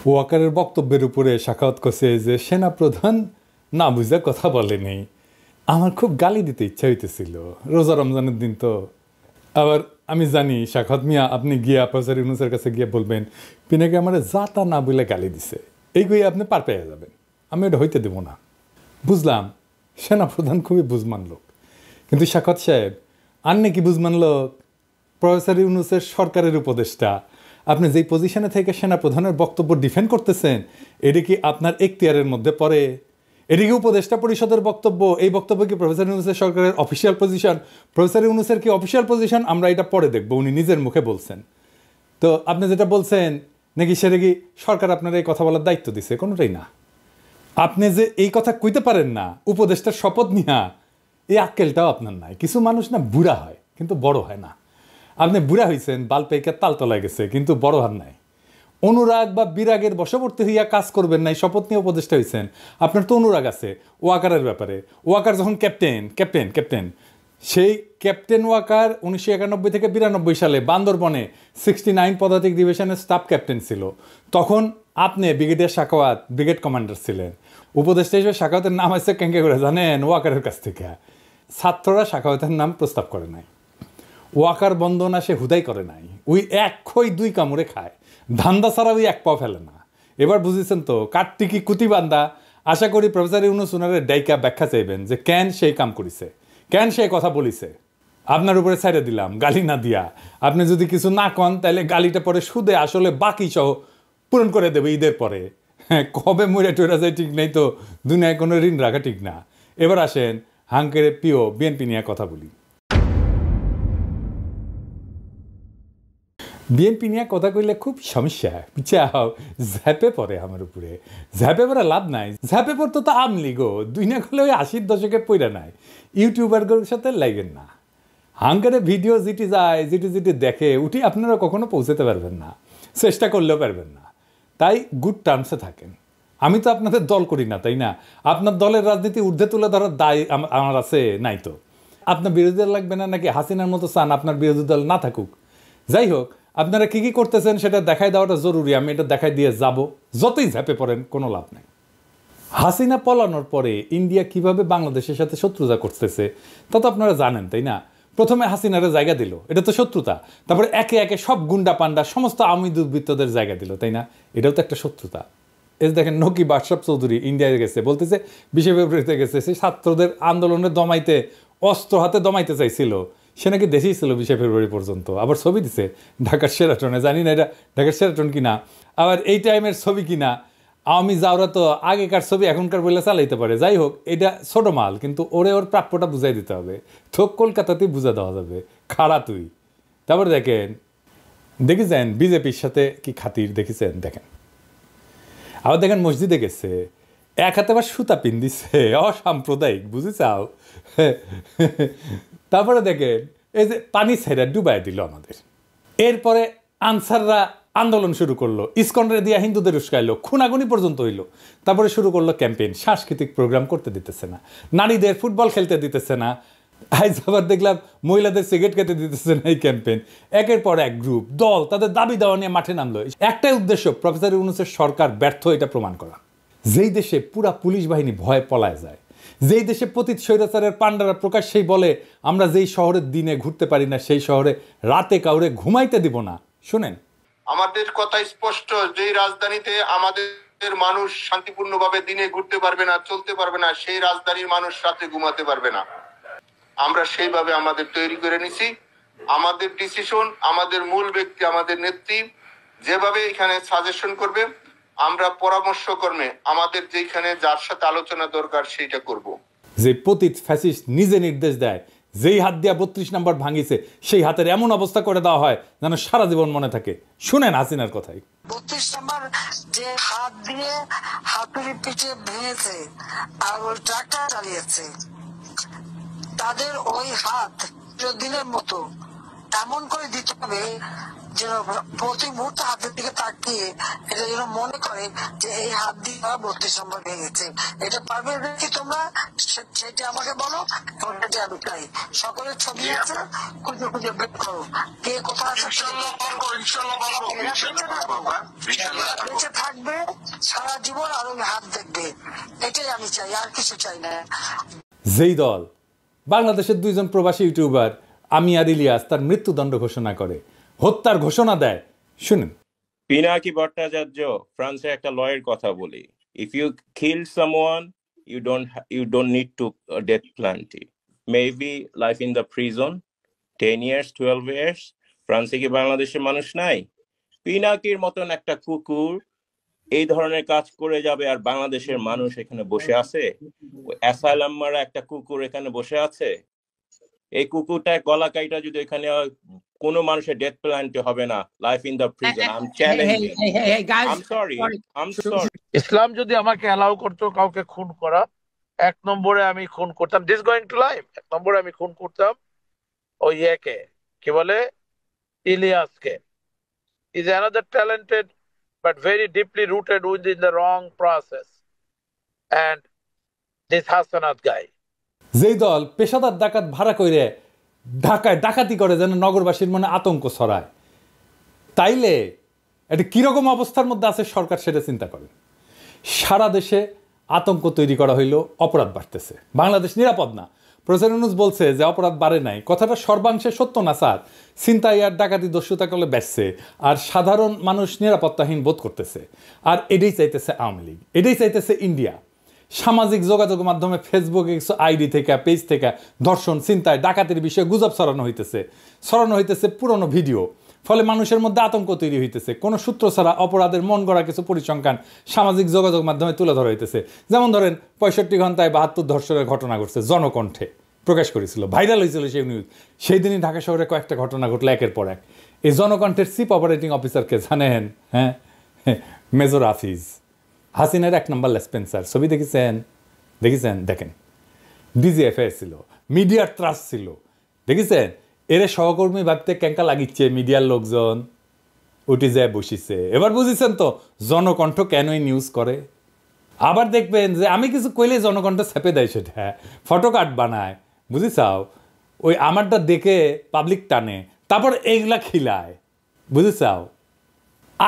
ওয়াকারের বক্তব্যের উপরে সাখাওয়াত করছে যে সেনাপ্রধান না বুঝে কথা বলেনি। আমার খুব গালি দিতে ইচ্ছা হইতেছিল, রোজা রমজানের দিন তো। আবার আমি জানি সাখাওয়াত মিয়া আপনি গিয়া প্রফেসর ইউনূসের কাছে গিয়ে বলবেন পিনাকে আমার যা তা না বলে গালি দিছে, এইগুলি আপনি পার পেয়ে যাবেন, আমি এটা হইতে দেবো না। বুঝলাম সেনাপ্রধান খুবই বুঝমান লোক, কিন্তু সাখাওয়াত সাহেব আন্নে কি বুঝমান লোক? প্রফেসর ইউনূসের সরকারের উপদেষ্টা, আপনি যেই পজিশনে থেকে সেনাপ্রধানের বক্তব্য ডিফেন্ড করতেছেন, এটি কি আপনার এখতিয়ারের মধ্যে পড়ে? এটি কি উপদেষ্টা পরিষদের বক্তব্য? এই বক্তব্য কি প্রফেসর ইউনূসের সরকারের অফিসিয়াল পজিশন? প্রফেসর ইউনূসের কি অফিসিয়াল পজিশন? আমরা এটা পরে দেখবো, উনি নিজের মুখে বলছেন। তো আপনি যেটা বলছেন নাকি সেটা কি সরকার আপনার এই কথা বলার দায়িত্ব দিছে? কোনোটাই না। আপনি যে এই কথা কইতে পারেন না উপদেষ্টার শপথ নিয়া, এই আক্কেলটাও আপনার নাই। কিছু মানুষ না বুড়া হয় কিন্তু বড় হয় না। আপনি বুড়া হয়েছেন, বাল পেকে তালতলায় গেছে, কিন্তু বড় হন নাই। অনুরাগ বা বিরাগের বশবর্তী হইয়া কাজ করবেন নাই, শপথ নিয়ে উপদেষ্টা হয়েছেন। আপনার তো অনুরাগ আছে ওয়াকারের ব্যাপারে। ওয়াকার যখন ক্যাপ্টেন সেই ক্যাপ্টেন ওয়াকার 1991 থেকে 92 সালে বান্দরবনে 69 পদাতিক ডিভিশনের স্টাফ ক্যাপ্টেন ছিল। তখন আপনি ব্রিগেডিয়ার সাখাওয়াত ব্রিগেড কমান্ডার ছিলেন। উপদেষ্টা হিসেবে সাখাওয়াতের নাম আসছে কেঙ্কে করে জানেন? ওয়াকারের কাছ থেকে। ছাত্ররা সাখাওয়াতের নাম প্রস্তাব করে নাই, ওয়াকার বন্দনা সে হুদাই করে নাই। ওই এক খই দুই কামড়ে খায়, ধান্দা ছাড়া ওই এক পা ফেলে না। এবার বুঝেছেন তো কাঠটিকি কুতিবান্দা। আশা করি প্রফেসর ইউনূস উনারের ডাইকা ব্যাখ্যা চাইবেন যে কেন সেই কাম করিছে, কেন সেই কথা বলিছে। আপনার উপরে ছেড়ে দিলাম গালি না দিয়া। আপনি যদি কিছু না কন তাহলে গালিটা পরে সুদে আসলে বাকি সহ পূরণ করে দেবে ঈদের পরে। হ্যাঁ, কবে মরে টরে যায় ঠিক নেই তো, দুনিয়ায় কোনো ঋণ রাখা ঠিক না। এবার আসেন হাঙ্কের প্রিয় বিএনপি নিয়ে কথা বলি। বিএনপি নিয়ে কথা কইলে খুব সমস্যা, পিছাও ঝ্যাপে পড়ে আমার উপরে। ঝ্যাপে পড়ে লাভ নাই, ঝ্যাপে পড়তো তো আমলি গো, দুই না করলে ওই 80-র দশকে পড়ে নাই। ইউটিউবারগুলোর সাথে লাগেন না। হাঙ্কারে ভিডিও যেটি দেখে উঠি আপনারা কখনো পৌঁছাতে পারবেন না, চেষ্টা করলেও পারবেন না। তাই গুড টার্মসে থাকেন। আমি তো আপনাদের দল করি না, তাই না? আপনার দলের রাজনীতি ঊর্ধ্বে তুলে ধরার দায় আমার আছে নাই তো? আপনার বিরোধী দল লাগবে না নাকি হাসিনার মতো চান আপনার বিরোধী দল না থাকুক? যাই হোক, আপনারা কী কী করতেছেন সেটা দেখাই দেওয়াটা জরুরি। আমি এটা দেখাই দিয়ে যাব, যতই ঝাঁপে পড়েন কোনো লাভ নেই। হাসিনা পলানোর পরে ইন্ডিয়া কিভাবে বাংলাদেশের সাথে শত্রুতা করতেছে তা তো আপনারা জানেন, তাই না? প্রথমে হাসিনারে জায়গা দিল, এটা তো শত্রুতা। তারপরে একে একে সব গুন্ডা পান্ডা সমস্ত আওয়ামী দুর্বৃত্তদের জায়গা দিল, তাই না? এটাও তো একটা শত্রুতা। এই দেখেন নকিব আশরাফ চৌধুরী ইন্ডিয়ায় গেছে, বলতেছে 20 ফেব্রুয়ারিতে গেছে, সেই ছাত্রদের আন্দোলনে দমাইতে অস্ত্র হাতে দমাইতে চাইছিল। সে নাকি দেশেই ছিল 20 ফেব্রুয়ারি পর্যন্ত। আবার ছবি দিছে ঢাকার সেরাটনে, জানি না এটা ঢাকার সেরাটন কিনা, আবার এই টাইমের ছবি কিনা। আওয়ামী যাওরা তো আগেকার ছবি এখনকার বলে চালাইতে পারে। যাই হোক, এটা ছোট মাল, কিন্তু ওরে ওর প্রাপ্যটা বুঝাই দিতে হবে। তো কলকাতাতেই বুঝা দেওয়া যাবে, খাড়া তুই। তারপর দেখেছেন বিজেপির সাথে কি খাতির দেখেছেন? দেখেন আবার দেখেন মসজিদে গেছে, এক হাতে আবার সুতা পিন দিছে, অসাম্প্রদায়িক, বুঝেছাও? তারপরে দেখেন এই যে পানি ছেড়ে ডুবাই দিল আমাদের। এরপরে আনসাররা আন্দোলন শুরু করলো, ইসকনরে দিয়া হিন্দুদের উস্কাইলো, খুনাগুনি পর্যন্ত হইলো। তারপরে শুরু করলো ক্যাম্পেইন, সাংস্কৃতিক প্রোগ্রাম করতে দিতেছে না, নারীদের ফুটবল খেলতে দিতেছে না। আজ আবার দেখলাম মহিলাদের সিগারেট খেতে দিতেছে না। এই ক্যাম্পেইন একের পর এক গ্রুপ দল তাদের দাবি দেওয়া নিয়ে মাঠে নামলো। একটাই উদ্দেশ্য, প্রফেসর ইউনূসের সরকার ব্যর্থ এটা প্রমাণ করা। যেই দেশে পুরা পুলিশ বাহিনী ভয়ে পলায় যায়, যেই দেশে পতিত স্বৈরাচারের পান্ডারা প্রকাশ্যেই বলে আমরা যেই শহরের দিনে ঘুরতে পারি না সেই শহরে রাতে কাউরে ঘুমাইতে দিব না। শুনেন, আমাদের কথা স্পষ্ট, যেই রাজধানীতে আমাদের মানুষ শান্তিপূর্ণভাবে দিনে ঘুরতে পারবে না, চলতে পারবে না, সেই রাজধানীর মানুষ রাতে ঘুমাতে পারবে না। আমরা সেইভাবে আমাদের তৈরি করে নিছি। আমাদের ডিসিশন, আমাদের মূল ব্যক্তি, আমাদের নেত্রী যেভাবে এখানে সাজেশন করবে, আমরা পরামর্শ কর্মে আমাদের যেখানে যার সাথে আলোচনা দরকার সেইটা করব। যে পতিত ফ্যাসিস্ট নিজে নির্দেশ দেয়, যেই হাত দিয়া 32 নম্বর ভাঙিছে সেই হাতের এমন অবস্থা করে দেওয়া হয় যেন সারা জীবন মনে থাকে। শুনেন হাসিনার কথাই। 32 নম্বর যে হাত দিয়ে হাতুড়ি পিঠে ভেঙেছে আর ওই ট্রাক্টর চালিয়েছে, তাদের ওই হাত দিনের মতো এমন করে দিতে হবে যেন প্রতি মুহূর্তে হাতের দিকে তাকিয়ে এটা যেন মনে করে যে এই হাত দিয়ে 32 নম্বর ভেঙেছে। এটা পারবে কি তোমরা? সেটা আমাকে বলো, আমি চাই। সকলের ছবি আছে, খুঁজে খুঁজে বের করো কে কোথায় আছে। বেঁচে থাকবে সারা জীবন আর ওই হাত দেখবে, এটাই আমি চাই, আর কিছু চাই না। যেই দল বাংলাদেশের 2 জন প্রবাসী ইউটিউবার আমি আর ইলিয়াস তার মৃত্যুদণ্ড ঘোষণা করে, হত্যার ঘোষণা দেয়, শুনুন। পিনাকি ভট্টাচার্য, ফ্রান্সের একটা লয়ের কথা বলি, if you kill someone you don't need to death penalty, maybe life in the prison 10 years 12 years। ফ্রান্সে কি বাংলাদেশের মানুষ নাই? পিনাকির মতন একটা কুকুর এই ধরনের কাজ করে যাবে আর বাংলাদেশের মানুষ এখানে বসে আছে? অ্যাসাইলাম মারা একটা কুকুর এখানে বসে আছে, এই কুকুরটার গলা কাইটা যদি এখানে কোনো মানুষের ডেথ পেনাল্টি হবে না, life in the prison. I am challenging, I am sorry. Islam যদি আমাকে অ্যালাউ করতো কাউকে খুন করা, 1 নম্বরে আমি খুন করতাম, দিস গোয়িং টু লাইফ, 1 নম্বরে আমি খুন করতাম ওই ইয়েকে, কি বলে, ইলিয়াসকে। Is another talented but very deeply rooted within the wrong process, and this Hassanat guy। যেই দল পেশাদার ডাকাত ভাড়া করে ঢাকায় ডাকাতি করে যেন নগরবাসীর মনে আতঙ্ক ছড়ায়, তাইলে এটা কিরকম অবস্থার মধ্যে আছে সরকার সেটা চিন্তা করেন। সারা দেশে আতঙ্ক তৈরি করা হইল, অপরাধ বাড়তেছে, বাংলাদেশ নিরাপদ না। প্রফেসর ইউনূস বলছে যে অপরাধ বাড়ে নাই, কথাটা সর্বাংশে সত্য না স্যার। ছিনতাই আর ডাকাতি দস্যুতা করলে বেচছে, আর সাধারণ মানুষ নিরাপত্তাহীন বোধ করতেছে। আর এটাই চাইতেছে আওয়ামী লীগ, এটাই চাইতেছে ইন্ডিয়া। সামাজিক যোগাযোগ মাধ্যমে ফেসবুকে কিছু আইডি থেকে পেজ থেকে ধর্ষণ, ছিনতাই, ডাকাতির বিষয়ে গুজব ছড়ানো হইতেছে পুরনো ভিডিও। ফলে মানুষের মধ্যে আতঙ্ক তৈরি হইতেছে। কোনো সূত্র ছাড়া অপরাধের মন গড়া কিছু পরিসংখ্যান সামাজিক যোগাযোগ মাধ্যমে তুলে ধরা হইতেছে। যেমন ধরেন 65 ঘন্টায় 72 ধর্ষণের ঘটনা ঘটছে, জনকণ্ঠে প্রকাশ করেছিল, ভাইরাল হয়েছিল সেই নিউজ। সেই দিনই ঢাকা শহরে কয়েকটা ঘটনা ঘটলো একের পর এক। এই জনকণ্ঠের চিফ অপারেটিং অফিসারকে জানেন? হ্যাঁ, মেজর হাফিজ, হাসিনার 1 নম্বর লেসপেন্সার। ছবি দেখেছেন? দেখেন, ডিজিএফআই ছিল, মিডিয়ার ত্রাস ছিল, দেখেছেন? এর সহকর্মী ভাবতে ক্যাঙ্কা লাগিচ্ছে মিডিয়ার লোকজন, উঠে যায় বসিছে। এবার বুঝেছেন তো জনকণ্ঠ কেনই নিউজ করে। আবার দেখবেন যে আমি কিছু কইলে জনকণ্ঠ ছেপে দেয়, সেটা ফটো কার্ড বানায়, বুঝেছাও? ওই আমারটা দেখে পাবলিক টানে, তারপর এইগুলা খিলায়, বুঝেছাও?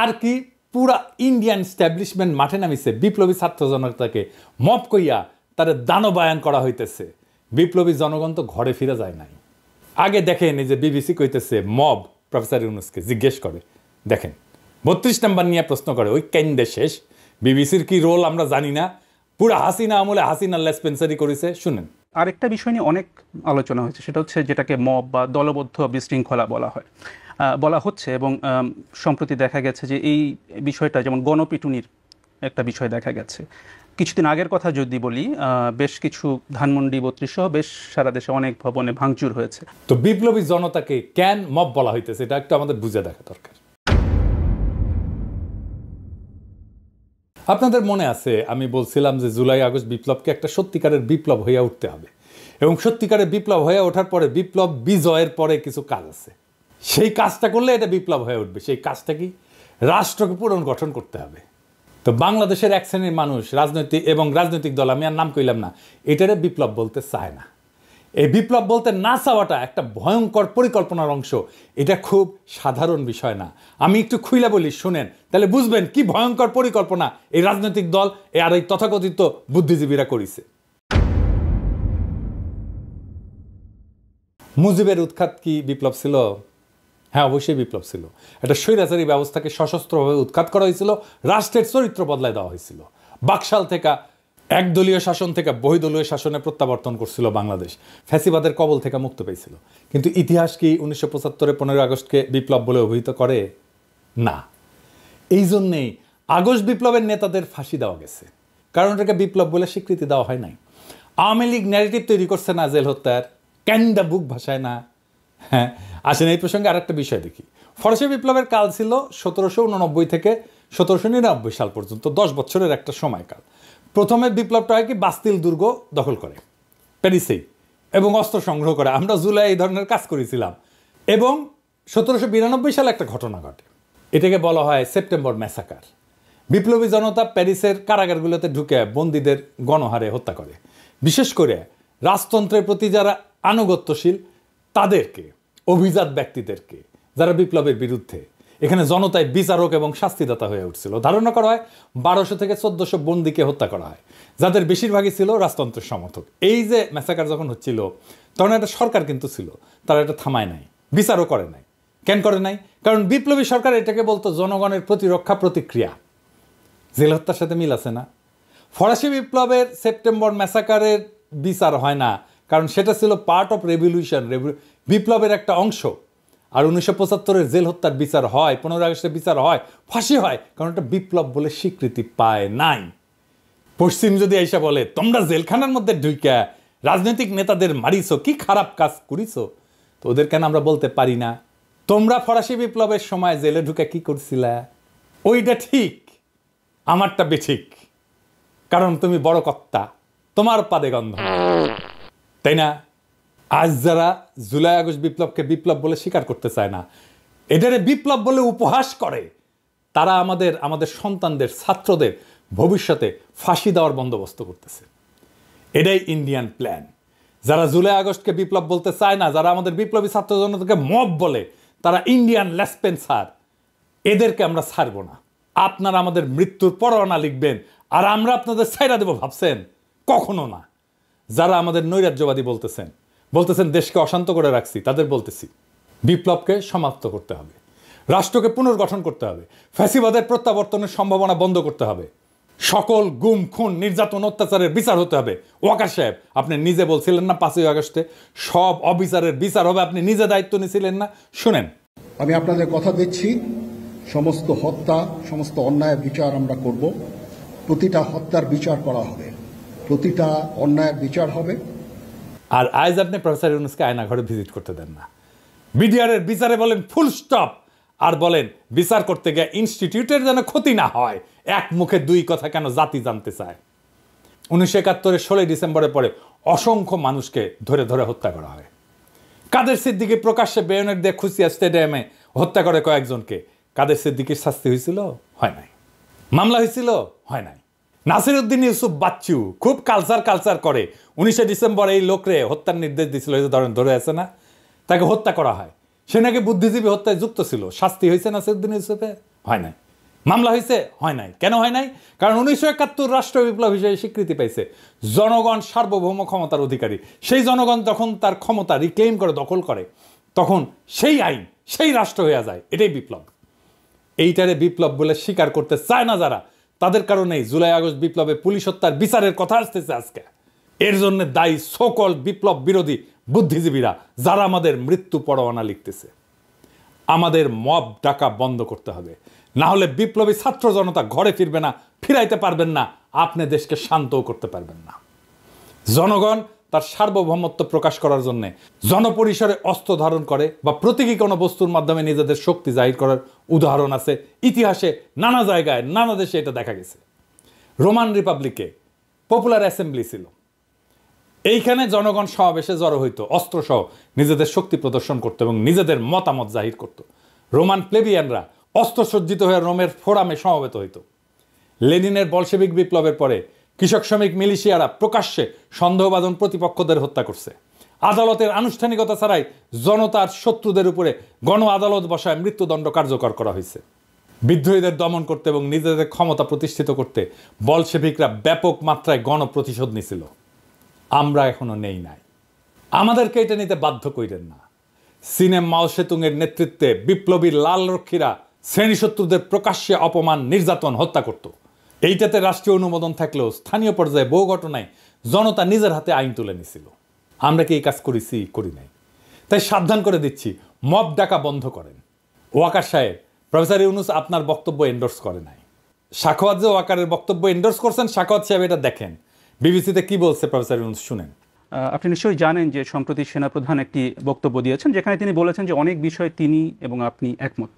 আর কি পুরা ইন্ডিয়ান স্ট্যাবলিশমেন্ট মাঠে নামিছে। বিপ্লবী ছাত্র জনতাকে মব কইয়া তাদের দানবায়ন করা হইতেছে। বিপ্লবী জনগণ তো ঘরে ফিরে যায় নাই। আগে দেখেন এই যে বিবিসি কইতেছে মব প্রফেসর ইউনূসকে জিজ্ঞেস করে, দেখেন 32 নম্বর নিয়ে প্রশ্ন করে, ওই কেন্দ্রে শেষ। বিবিসির কি রোল আমরা জানি না, পুরো হাসিনা আমলে হাসিনার লেসপেন্সারি করেছে। শুনেন, আরেকটা বিষয় নিয়ে অনেক আলোচনা হয়েছে, সেটা হচ্ছে যেটাকে মব বা দলবদ্ধ বিশৃঙ্খলা বলা হচ্ছে। এবং সম্প্রতি দেখা গেছে যে এই বিষয়টা যেমন গণপিটুনির একটা বিষয় দেখা গেছে। কিছুদিন আগের কথা যদি বলি, বেশ কিছু ধানমন্ডি 32 সহ বেশ সারা দেশে অনেক ভবনে ভাঙচুর হয়েছে। তো বিপ্লবী জনতাকে কেন মব বলা হইতেছে এটা একটু আমাদের বুঝে দেখা দরকার। আপনাদের মনে আছে আমি বলছিলাম যে জুলাই আগস্ট বিপ্লবকে একটা সত্যিকারের বিপ্লব হয়ে উঠতে হবে, এবং সত্যিকারের বিপ্লব হয়ে ওঠার পরে বিপ্লব বিজয়ের পরে কিছু কাজ আছে, সেই কাজটা করলে এটা বিপ্লব হয়ে উঠবে। সেই কাজটা কি? রাষ্ট্রকে পুনর্গঠন করতে হবে। তো বাংলাদেশের এক শ্রেণীর মানুষ রাজনৈতিক দল, আমি আর নাম কইলাম না, এটারে বিপ্লব বলতে চায় না। এই বিপ্লব বলতে না চাওয়াটা একটা ভয়ঙ্কর পরিকল্পনার অংশ। এটা খুব সাধারণ বিষয় না। আমি একটু খুইলা বলি, শুনেন, তাহলে বুঝবেন কি ভয়ঙ্কর পরিকল্পনা এই রাজনৈতিক দল আর এই তথাকথিত বুদ্ধিজীবীরা করেছে। মুজিবের উৎখাত কি বিপ্লব ছিল? হ্যাঁ, অবশ্যই বিপ্লব ছিল। একটা স্বৈরাচারী ব্যবস্থাকে সশস্ত্রভাবে উৎখাত করা হয়েছিল, রাষ্ট্রের চরিত্র বদলায় দেওয়া হয়েছিল। বাকশাল থেকে একদলীয় শাসন থেকে বহুদলীয় শাসনে প্রত্যাবর্তন করছিল বাংলাদেশ, ফ্যাসিবাদের কবল থেকে মুক্ত পেয়েছিল। কিন্তু ইতিহাস কি 1975 15 আগস্টকে বিপ্লব বলে অভিহিত করে? না। এই জন্যেই আগস্ট বিপ্লবের নেতাদের ফাঁসি দেওয়া গেছে, কারণ এটাকে বিপ্লব বলে স্বীকৃতি দেওয়া হয় নাই। আওয়ামী লীগ ন্যারেটিভ তৈরি করছে না জেল হত্যার, ক্যান্ডা বুক ভাষায় না। হ্যাঁ, আসেন এই প্রসঙ্গে আরেকটা বিষয় দেখি। ফরাসি বিপ্লবের কাল ছিল 1789 থেকে 1799 সাল পর্যন্ত, 10 বছরের একটা সময়কাল। প্রথমে বিপ্লবটা হয় কি, বাস্তিল দুর্গ দখল করে প্যারিসেই এবং অস্ত্র সংগ্রহ করে। আমরা জুলাই এই ধরনের কাজ করেছিলাম। এবং 1792 সালে একটা ঘটনা ঘটে, এটাকে বলা হয় সেপ্টেম্বর ম্যাসাকার। বিপ্লবী জনতা প্যারিসের কারাগারগুলোতে ঢুকে বন্দীদের গণহারে হত্যা করে। বিশেষ করে রাজতন্ত্রের প্রতি যারা আনুগত্যশীল তাদেরকে, অভিজাত ব্যক্তিদেরকে, যারা বিপ্লবের বিরুদ্ধে। এখানে জনতায় বিচারক এবং শাস্তিদাতা হয়ে উঠছিল। ধারণা করা হয় 1200 থেকে 1400 বন্দীকে হত্যা করা হয়, যাদের বেশিরভাগই ছিল রাজতন্ত্রের সমর্থক। এই যে ম্যাসাকার যখন হচ্ছিল তখন একটা সরকার কিন্তু ছিল, তারা এটা থামায় নাই, বিচারও করে নাই। কেন করে নাই? কারণ বিপ্লবী সরকার এটাকে বলতো জনগণের প্রতিরক্ষা প্রতিক্রিয়া। জেল হত্যার সাথে মিল আছে না? ফরাসি বিপ্লবের সেপ্টেম্বর ম্যাসাকারের বিচার হয় না, কারণ সেটা ছিল পার্ট অফ রেভলিউশন, বিপ্লবের একটা অংশ। আর 1975-এর জেল হত্যার বিচার হয়, 15 আগস্টের বিচার হয়, ফাঁসি হয়, কারণ এটা বিপ্লব বলে স্বীকৃতি পায় নাই। পশ্চিম যদি আইসা বলে তোমরা জেলখানার মধ্যে ঢুইকা রাজনৈতিক নেতাদের মারিছো, কি খারাপ কাজ করিছো, তো ওদের কেন আমরা বলতে পারি না তোমরা ফরাসি বিপ্লবের সময় জেলে ঢুকে কি করছিলা? ওইটা ঠিক, আমারটা বেঠিক, কারণ তুমি বড় কর্তা, তোমার পাদে গন্ধ, তাই না? আজ যারা জুলাই আগস্ট বিপ্লবকে বিপ্লব বলে স্বীকার করতে চায় না, এটারে বিপ্লব বলে উপহাস করে, তারা আমাদের সন্তানদের, ছাত্রদের ভবিষ্যতে ফাঁসি দেওয়ার বন্দোবস্ত করতেছে। এটাই ইন্ডিয়ান প্ল্যান। যারা জুলাই আগস্টকে বিপ্লব বলতে চায় না, যারা আমাদের বিপ্লবী ছাত্র জনতাকে মব বলে, তারা ইন্ডিয়ান লেসপেন্সার। এদেরকে আমরা ছাড়বো না। আপনারা আমাদের মৃত্যুর পরোয়ানা লিখবেন আর আমরা আপনাদের ছাইরা দেব ভাবছেন? কখনো না। যারা আমাদের নৈরাজ্যবাদী বলতেছেন দেশকে অশান্ত করে রাখছি, তাদের বলতেছি বিপ্লবকে সমাপ্ত করতে হবে, রাষ্ট্রকে পুনর্গঠন করতে হবে, ফ্যাসিবাদের প্রত্যাবর্তনের সম্ভাবনা বন্ধ করতে হবে, সকল গুম খুন নির্যাতন অত্যাচারের বিচার হতে হবে। ওয়াকার সাহেব, আপনি নিজে বলছিলেন না 5ই আগস্টে সব অবিচারের বিচার হবে, আপনি নিজে দায়িত্ব নিয়েছিলেন না? শুনেন, আমি আপনাদের কথা দিচ্ছি, সমস্ত হত্যা, সমস্ত অন্যায়ের বিচার আমরা করব। প্রতিটা হত্যার বিচার করা হবে, প্রতিটা অন্যায়ের বিচার হবে। আর আজ আপনি প্রফেসর ইউনূসকে আয়নাঘরে ভিজিট করতে দেন না। বিডিআরের বিচারে বলেন ফুল স্টপ, আর বলেন বিচার করতে গিয়ে ইনস্টিটিউটের যেন ক্ষতি না হয়। এক মুখে দুই কথা কেন জাতি জানতে চায়? 1971-এর 16 ডিসেম্বরের পরে অসংখ্য মানুষকে ধরে ধরে হত্যা করা হয়। কাদের সিদ্দিকী প্রকাশ্যে বেয়নেট দিয়ে খুশিয়া স্টেডিয়ামে হত্যা করে কয়েকজনকে। কাদের সিদ্দিকীর শাস্তি হয়েছিল? হয় নাই। মামলা হয়েছিল? হয় নাই। নাসিরউদ্দিন ইউসুফ বাচ্চু খুব কালচার করে, 19 ডিসেম্বর এই লোকরে হত্যার নির্দেশ দিয়েছিল, ধরে আছে না, তাকে হত্যা করা হয়। সে নাকি বুদ্ধিজীবী হত্যায় যুক্ত ছিল। শাস্তি হয়েছে নাসিরউদ্দিন ইউসুফে? হয় নাই। মামলা হয়েছে? হয় নাই। কেন হয় নাই? কারণ 1971 রাষ্ট্র বিপ্লব হিসেবে স্বীকৃতি পাইছে। জনগণ সার্বভৌম ক্ষমতার অধিকারী। সেই জনগণ যখন তার ক্ষমতা রিক্লেম করে, দখল করে, তখন সেই আইন, সেই রাষ্ট্র হয়ে যায়। এটাই বিপ্লব। এইটারে বিপ্লব বলে স্বীকার করতে চায় না যারা, তাদের কারণেই জুলাই আগস্ট বিপ্লবে পুলিশ হত্যার বিচারের কথা আসতেছে আজকে। এর জন্য দায়ী সকল বিপ্লব বিরোধী বুদ্ধিজীবীরা, যারা আমাদের মৃত্যু পরোয়ানা লিখতেছে। আমাদের মব ডাকা বন্ধ করতে হবে, না হলে বিপ্লবী ছাত্র জনতা ঘরে ফিরবে না, ফিরাইতে পারবেন না, আপনি দেশকে শান্তও করতে পারবেন না। জনগণ তার সার্বভৌমত্ব প্রকাশ করার জন্য জনপরিসরে অস্ত্র ধারণ করে বা প্রতীকী কোনো বস্তুর মাধ্যমে নিজেদের শক্তি জাহির করার উদাহরণ আছে ইতিহাসে। নানা জায়গায়, নানা দেশে এটা দেখা গেছে। রোমান রিপাবলিকে পপুলার অ্যাসেম্বলি ছিল, এইখানে জনগণ সমাবেশে জড়ো হইতো, অস্ত্রসহ নিজেদের শক্তি প্রদর্শন করত এবং নিজেদের মতামত জাহির করত। রোমান প্লেবিয়ানরা অস্ত্রসজ্জিত হয়ে রোমের ফোরামে সমবেত হইত। লেনিনের বলশেভিক বিপ্লবের পরে কৃষক শ্রমিক মিলিশিয়ারা প্রকাশ্যে সন্দেহভাজন প্রতিপক্ষদের হত্যা করছে। আদালতের আনুষ্ঠানিকতা ছাড়াই জনতার শত্রুদের উপরে গণ আদালত বসায় মৃত্যুদণ্ড কার্যকর করা হয়েছে। বিদ্রোহীদের দমন করতে এবং নিজেদের ক্ষমতা প্রতিষ্ঠিত করতে বলশেভিকরা ব্যাপক মাত্রায় গণপ্রতিশোধ নিছিল। আমরা এখনো নেই নাই। আমাদেরকে এটা নিতে বাধ্য করেন না। চীনে মাও সেতুংয়ের নেতৃত্বে বিপ্লবী লাল রক্ষীরা শ্রেণীশত্রুদের প্রকাশ্যে অপমান, নির্যাতন, হত্যা করত। এইটাতে রাষ্ট্রীয় অনুমোদন থাকলেও স্থানীয় পর্যায়ে বহু ঘটনায় জনতা নিজের হাতে আইন তুলে নিছিল। আমরা কি এই কাজ করেছি? করি নাই। তাই সাবধান করে দিচ্ছি, মব ডাকা বন্ধ করেন। ওয়াকার সাহেব, প্রফেসর ইউনূস আপনার বক্তব্য এন্ডোর্স করে নাই। সাখাওয়াত যে ওয়াকারের বক্তব্য এন্ডোর্স করছেন, সাখাওয়াত সাহেব এটা দেখেন বিবিসিতে কি বলছে প্রফেসর ইউনূস, শুনেন। আপনি নিশ্চয়ই জানেন যে সম্প্রতি সেনাপ্রধান একটি বক্তব্য দিয়েছেন, যেখানে তিনি বলেছেন যে অনেক বিষয়ে তিনি এবং আপনি একমত।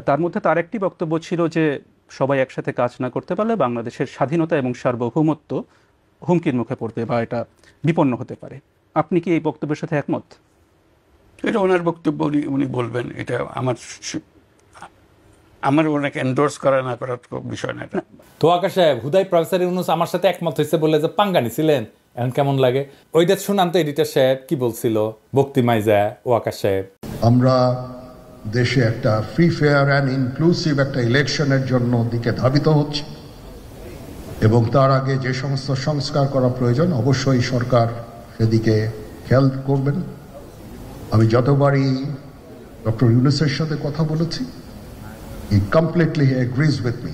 তার মধ্যে তার একটি বক্তব্য ছিল যে সবাই একসাথে কাজ না করতে পারলে বাংলাদেশের স্বাধীনতা এবং সার্বভৌমত্ব হুমকির মুখে পড়তে বা এটা বিপন্ন হতে পারে। আপনি কি এই বক্তব্যের সাথে একমত? এটা ওনার বক্তব্য, উনি বলবেন। এটা আমার ওনাকে এন্ডোর্স করা না করার বিষয় না। তো আকাশ সাহেব, হুদাই প্রফেসর ইউনূস আমার সাথে একমত হয়েছে বলে যে পাঙ্গা নিছিলেন, এখন কেমন লাগে? ওইটা শুনান তো এডিটর সাহেব কি বলছিল বক্তিমায় যায়। ও আকাশ সাহেব, আমরা দেশে একটা ফ্রি ফেয়ার অ্যান্ড ইনক্লুসিভ একটা ইলেকশনের জন্য দিকে ধাবিত হচ্ছে এবং তার আগে যে সমস্ত সংস্কার করা প্রয়োজন অবশ্যই সরকার সেদিকে খেয়াল করবেন। আমি যতবারই ডক্টর ইউনূসের সাথে কথা বলেছি, হি কমপ্লিটলি এগ্রিজ উইথ মি।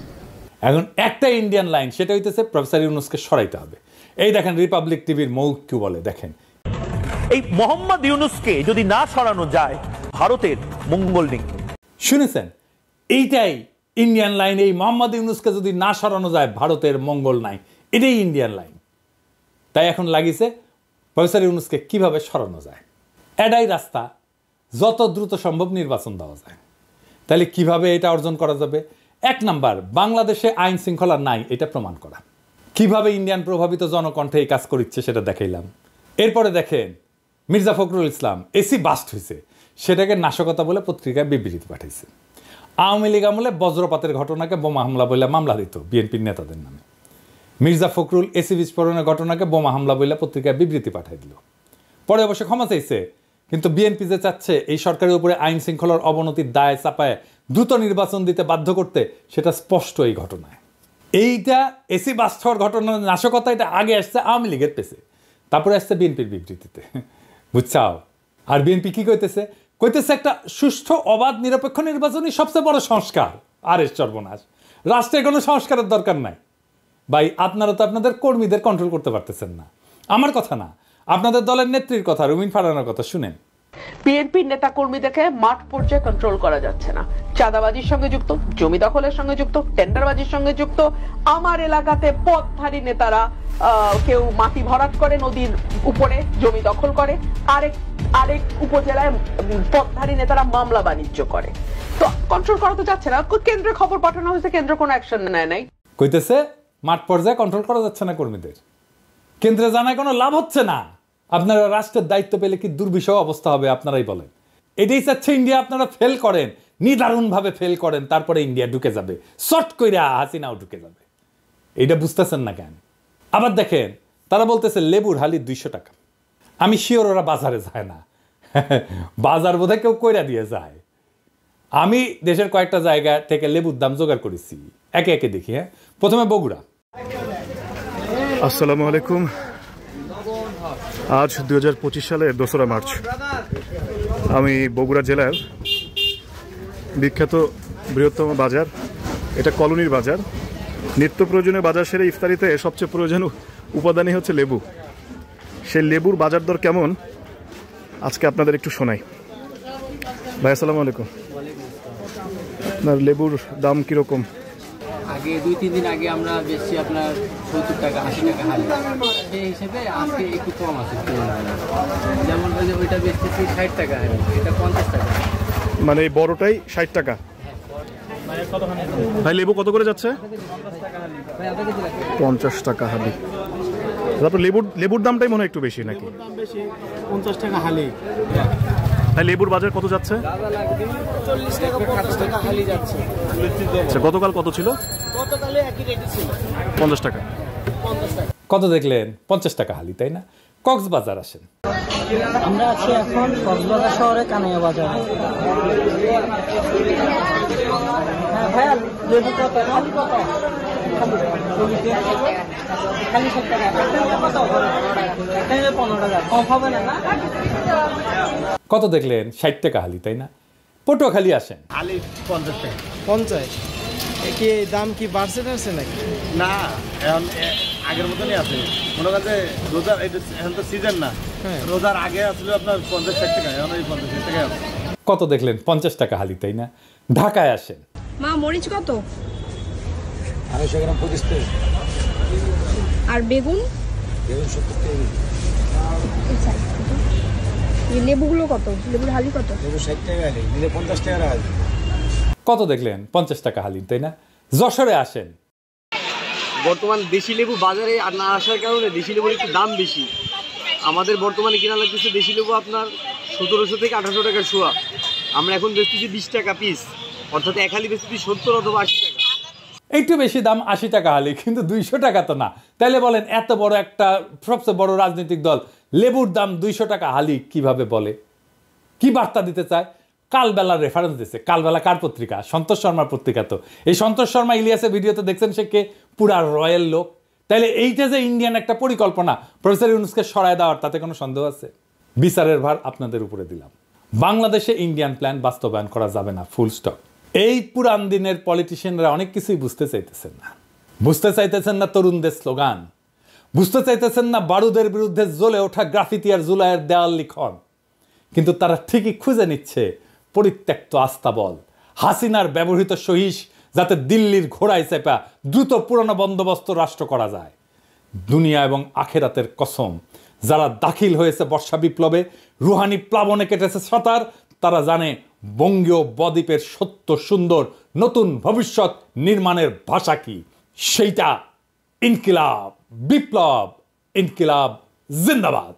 এখন একটা ইন্ডিয়ান লাইন, সেটা হইতেছে প্রফেসর ইউনূসকে সরাইতে হবে। এই দেখেন রিপাবলিক টিভির মৌখ কি বলে, দেখেন। এই মোহাম্মদ ইউনূসকে যদি না সরানো যায় ভারতের মঙ্গল নেই। শুনেছেন, এইটাই ইন্ডিয়ান লাইন। এই মোহাম্মদ ইউনূসকে যদি না সরানো যায় ভারতের মঙ্গল নাই, এটাই ইন্ডিয়ান লাইন। তাই এখন লাগিছে প্রফেসর ইউনূসকে কিভাবে সরানো যায়, এটাই রাস্তা। যত দ্রুত সম্ভব নির্বাচন দেওয়া যায়। তাহলে কিভাবে এটা অর্জন করা যাবে? 1 নাম্বার, বাংলাদেশে আইন শৃঙ্খলা নাই এটা প্রমাণ করা। কিভাবে ইন্ডিয়ান প্রভাবিত জনকণ্ঠে এই কাজ করিচ্ছে সেটা দেখাইলাম। এরপরে দেখেন মির্জা ফখরুল ইসলাম এসি বাস্ট হয়েছে, সেটাকে নাশকতা বলে পত্রিকায় বিবৃতি পাঠাইছে। আওয়ামী লীগ আমলে বজ্রপাতের ঘটনাকে বোমা হামলা বলে মামলা দিত বিএনপির নেতাদের নামে। মির্জা ফখরুল এসি বিস্ফোরণের ঘটনাকে বোমা হামলা বলে পত্রিকায় বিবৃতি পাঠাই দিল। পরে অবশ্য ক্ষমা চাইছে, কিন্তু বিএনপি যে চাচ্ছে এই সরকারের উপরে আইন শৃঙ্খলার অবনতির দায় চাপায় দ্রুত নির্বাচন দিতে বাধ্য করতে, সেটা স্পষ্ট এই ঘটনায়। এইটা এসি বাস্ট হওয়ার ঘটনা, নাশকতা, এটা আগে আসছে আওয়ামী লীগের পেছে, তারপরে আসছে বিএনপির বিবৃতিতে, বুঝছাও। আর বিএনপি কি কইতেছে? কইতেছে একটা সুষ্ঠু অবাধ নিরপেক্ষ নির্বাচনই সবচেয়ে বড় সংস্কার। আর সর্বনাশ, রাষ্ট্রের কোনো সংস্কারের দরকার নাই ভাই। আপনারা তো আপনাদের কর্মীদের কন্ট্রোল করতে পারতেছেন না। আমার কথা না, আপনাদের দলের নেত্রীর কথা, রুমিন ফারহানার কথা শুনেন। বিএনপির নেতা কর্মীদেরকে মাঠ পর্যায়ে কন্ট্রোল করা যাচ্ছে না। চাঁদাবাজির সঙ্গে যুক্ত, জমি দখলের সঙ্গে যুক্ত, টেন্ডারবাজির সঙ্গে যুক্ত। আমার এলাকাতে পথধারী নেতারা কেউ মাটি ভরাট করে নদীর উপরে, জমি দখল করে। আরেক উপজেলায় পথধারী নেতারা মামলা বাণিজ্য করে। তো কন্ট্রোল করা তো যাচ্ছে না। কেন্দ্রে খবর পাঠানো হয়েছে, কেন্দ্র কোনো অ্যাকশন নেয় নাই। কইতেছে মাঠ পর্যায়ে কন্ট্রোল করা যাচ্ছে না কর্মীদের, কেন্দ্রে জানায় কোনো লাভ হচ্ছে না। আপনারা রাষ্ট্রের দায়িত্ব পেলে কি দুর্বিষহ অবস্থা হবে আপনারাই বলেন। এটাই চাচ্ছে ইন্ডিয়া আপনারা ফেল করেন, নিদারুণভাবে ফেল করেন, তারপরে ইন্ডিয়া ঢুকে যাবে, শর্ট কইরা হাসিনাও ঢুকে যাবে। এইটা বুঝতেছেন না কেন? আবার দেখেন তারা বলতেছে লেবুর হালি 200 টাকা। আমি শিওর ওরা বাজারে যায় না, বাজার বোধহয় কেউ কইরা দিয়ে যায়। আমি দেশের কয়েকটা জায়গা থেকে লেবুর দাম জোগাড় করেছি, একে একে দেখি। হ্যাঁ, প্রথমে বগুড়া। আসসালামু আলাইকুম। আজ 2025 সালের 2রা মার্চ। আমি বগুড়া জেলার বিখ্যাত বৃহত্তম বাজার, এটা কলোনির বাজার। নিত্য প্রয়োজনীয় বাজার সেরে ইফতারিতে সবচেয়ে প্রয়োজনীয় উপাদানই হচ্ছে লেবু। সেই লেবুর বাজার দর কেমন আজকে আপনাদের একটু শোনাই। ভাই আসসালামু আলাইকুম। আপনার লেবুর দাম কীরকম? আগে 2-3 দিন আগে আমরা বেশি আপনার 70 টাকা 80 টাকা হালি, সেই হিসেবে আজকে একটু কম আছে। যেমন ওইটা বেচতেছি 60 টাকা হালি, এটা 50 টাকা। মানে এই বড়টাই 60 টাকা। ভাই লেবু কত করে যাচ্ছে? 50 টাকা হালি। তারপর লেবুর দামটাই মনে হয় একটু বেশি নাকি? 50 টাকা হালি। ভাই লেবুর বাজার কত যাচ্ছে? 40 টাকা 50 টাকা হালি যাচ্ছে। আচ্ছা, গতকাল কত ছিল? গতকালে একই রেট ছিল, 50 টাকা। কত দেখলেন? 50 টাকা হালি, তাই না? কক্সবাজার আসেন। আমরা আছি এখন কক্সবাজার শহরে কানাইয়া বাজার। হ্যাঁ ভাইয়া, লেবু কত? খালি কত? খালি 60 টাকা। কত? 15 টাকা। কম হবে না? কত দেখলেন? 60 টাকা হালি, তাই না? পটুয়াখালী আসেন। হালি 50 টাকা। 50? কি দাম কি বাড়ছে নাকি? না, এখন আগের মতনই আছে। মনে কাছে রোজার, এখন তো সিজন না, রোজার আগে আসলে আপনার 50-60 টাকা, এখন ওই 50 টাকা আছে। কত দেখলেন? 50 টাকা হালি, তাই না? ঢাকায় আসেন। মা মরিচ কত? 250 গ্রাম 25 টাকা। আর বেগুন? বেগুন 70 টাকা। এই লেবুগুলো কত? লেবুর হালি কত? লেবু 60 টাকা হালি, নিলে 50 টাকা হালি। কত দেখলেন? 50 টাকা হালি, তাই না? যশোরে আসেন। বর্তমান দেশি লেবু বাজারে আর না আসার কারণে দেশি লেবুর একটু দাম বেশি। আমাদের বর্তমানে কিনা লাগতেছে দেশি লেবু আপনার 1700 থেকে 1800 টাকার শোয়া। আমরা এখন বেচতেছি 20 টাকা পিস, অর্থাৎ এক হালি বেচতেছি 70 অথবা 80 টাকা। একটু বেশি দাম 80 টাকা হালি, কিন্তু 200 টাকা তো না। তাহলে বলেন এত বড় একটা সবচেয়ে বড় রাজনৈতিক দল লেবুর দাম 200 টাকা হালি কিভাবে বলে? কি বার্তা দিতে চায়? কালবেলার রেফারেন্স দিচ্ছে। কালবেলা কার পত্রিকা? সন্তোষ শর্মার পত্রিকা। তো এই সন্তোষ শর্মা ইলিয়াসের ভিডিওতে দেখছেন সে কে পুরা রয়্যাল লোক। তাইলে এইটা যে ইন্ডিয়ান একটা পরিকল্পনা প্রফেসর ইউনূসকে সরায় দেওয়ার, তাতে কোনো সন্দেহ আছে? বিচারের ভার আপনাদের উপরে দিলাম। বাংলাদেশে ইন্ডিয়ান প্ল্যান বাস্তবায়ন করা যাবে না, ফুল স্টপ। এই পুরান দিনের পলিটিশিয়ানরা অনেক কিছুই বুঝতে চাইতেছেন না। বুঝতে চাইতেছেন না তরুণদের স্লোগান, বুঝতে চাইতেছেন না বারুদের বিরুদ্ধে জ্বলে ওঠা গ্রাফিতি আর জুলাইয়ের দেওয়াল লিখন। কিন্তু তারা ঠিকই খুঁজে নিচ্ছে পরিত্যক্ত আস্তাবল, হাসিনার ব্যবহৃত সহিস, যাতে দিল্লির ঘোড়ায় চেপা দ্রুত পুরনো বন্দোবস্ত রাষ্ট্র করা যায়। দুনিয়া এবং আখেরাতের কসম, যারা দাখিল হয়েছে বর্ষা বিপ্লবে, রুহানি প্লাবনে কেটেছে সাঁতার, তারা জানে বঙ্গীয় বদ্বীপের সত্য সুন্দর নতুন ভবিষ্যৎ নির্মাণের ভাষা কি। সেইটা ইনকিলাব, বিপ্লব, ইনকিলাব জিন্দাবাদ।